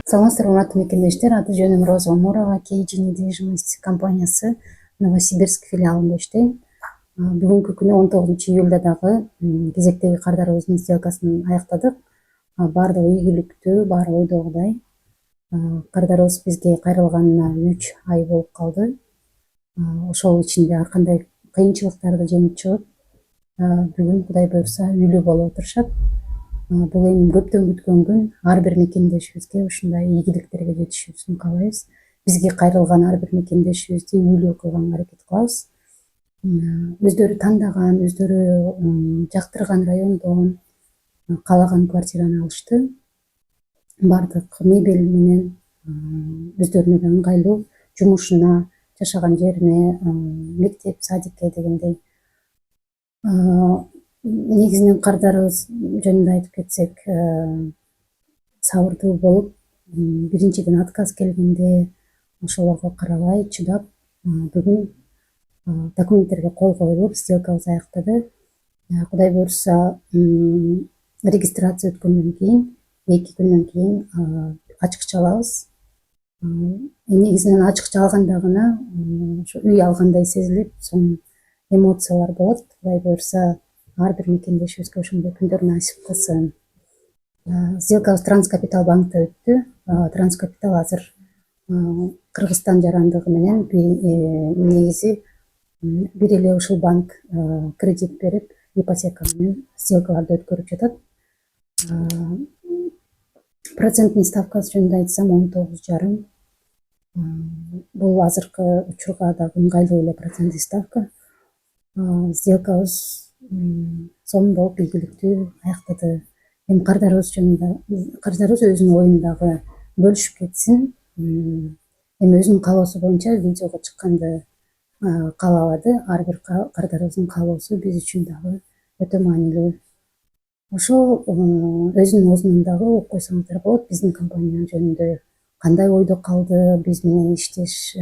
Саламатсыздарбы, урматтуу мекендештер. Аты жөнүм Роза Омурова, KG недвижимость компаниясы Новосибирск филиалында иштейм. Бүгүнкү күнү 19-июлда дагы кезектеги кардарыбыздын сделкасын аяктадык. Баардыгы ийгиликтүү, баары ойдогудай. Кардарыбыз бизге кайрылганына 3 ай болуп калды. Ошол ичинде ар кандай кыйынчылыктарды жеңип чыгып, бүгүн Кудай буюрса үйлүү болуп отурушат. Бул эми көптөн күткөн күн. Ар бир мекендешибизге ушундай ийгиликтерге жетишүүсүн каалайбыз. Бизге кайрылган ар бир мекендешибизди үйлүү кылганга аракет кылабыз. Өздөрү тандаган, өздөрү жактырган райондон каалаган квартираны алышты. Баардык мебель менен өздөрүнө да ыңгайлуу, жумушуна, жашаган жерине, мектеп, садикке дегендей. Негизинен кардарыбыз жөнүндө айтып кетсек, сабырдуу болуп, биринчиден отказ келгенде ошолорго карабай чыдап, бүгүн документтерге кол коюлуп, сделкабыз аяктады. Кудай буюрса, регистрация өткөндөн кийин, 2 күндөн кийин ачыкча алабыз. Негизинен ачыкча алганда гана ошо үй алгандай сезилип, сонун эмоциялар болот. Кудай буюрса, ар бир мекендешибизге ошондой күндөр насип кылсын. Сделкабыз Транскапитал банкта өттү. Транскапитал азыр Кыргызстан жарандыгы менен негизи бир эле ушул банк кредит берип, ипотека менен сделкаларды өткөрүп жатат. Проценттин ставкасы жөнүндө айтсам 19,5. Бул азыркы учурга дагы ыңгайлуу эле проценттик ставка. Сделкабыз сонун болуп, ийгиликтүү аяктады. Эми кардарыбыз жөнүндө, кардарыбыз өзүнүн оюн дагы бөлүшүп кетсин. Эми өзүнүн каалоосу боюнча видеого чыкканды каалабады. Ар бир кардарыбыздын каалоосу биз үчүн дагы өтө маанилүү. Ошол өзүнүн оозунан дагы угуп койсоңуздар болот. Биздин компания жөнүндө кандай ойдо калды, биз менен иштеш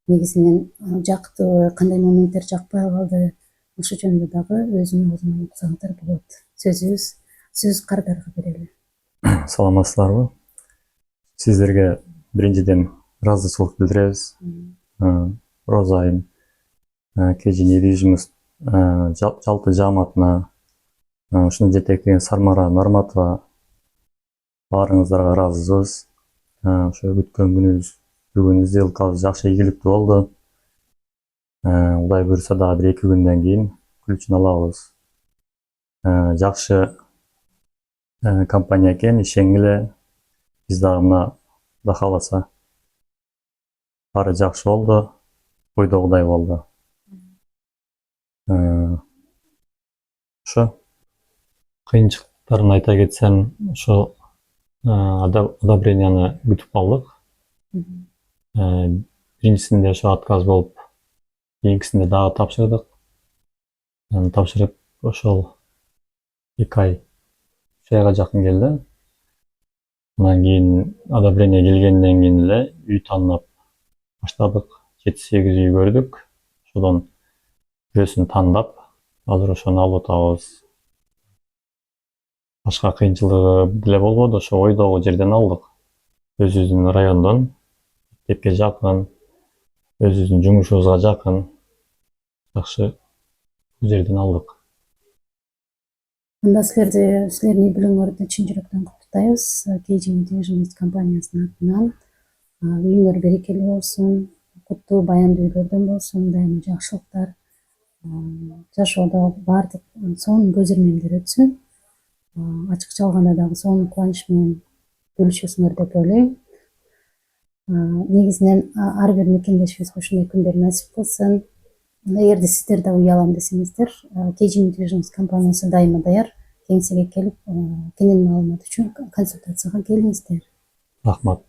негизинен жактыбы, кандай моменттер жакпай калды. Ошол жөнүндө дагы өзүнүн оозунан уксаңыздар болот. Сөз Кардарга берели. Саламатсыздарбы? Сиздерге биринчиден ыраазычылык билдиребиз. Роза айым KG недвижимость жалпы жааматына, ушуну жетектеген Сармара Норматова баарыңыздарга ыраазыбыз. Ошо күткөн күнүбүз бүгүн сделкабыз жакшы ийгиликтүү болду. Кудай буюрса дагы 1-2 күндөн кийин ключун алабыз. Жакшы компания экен, ишенгиле. Биз дагы мына Кудай кааласа баары жакшы болду, ойдогудай болду. Ошо кыйынчылыктарын айта кетсем, ошо одобренияны күтүп калдык. Биринчисинде ошо отказ болуп, кийинкисинде дагы тапшырдык. Тапшырып ошол 2 ай, 3 айга жакын келди. Андан кийин одобрение келгенден кийин эле үй тандап баштадык. 7-8 үй көрдүк. Ошодон бирөөсүн тандап, азыр ошону алып атабыз. Башка кыйынчылыгы деле болбоду, ошо ойдогу жерден алдык. Өзүбүздүн райондон, мектепке жакын, өзүбүздүн жумушубузга жакын, жакшы жерден алдык. Анда силердин үй бүлөңөрдү чын жүрөктөн куттуктайбыз. KG недвижимость компаниясынын атынан үйүңөр берекелүү болсун, куттуу баяндуу үйлөрдөн болсун, дайыма жакшылыктар, жашоодо баардык сонун көз ирмемдер өтсүн. Ачыкча алганда дагы сонун кубаныч менен бөлүшөсүңөр деп ойлойм. Негизинен ар бир мекендешибизге ушундай күндөр насип кылсын. Эгерде сиздер да үй алам десеңиздер, KG недвижимость компаниясы дайыма даяр. Кеңсеге келип, кенен маалымат үчүн консультацияга келиңиздер. Рахмат.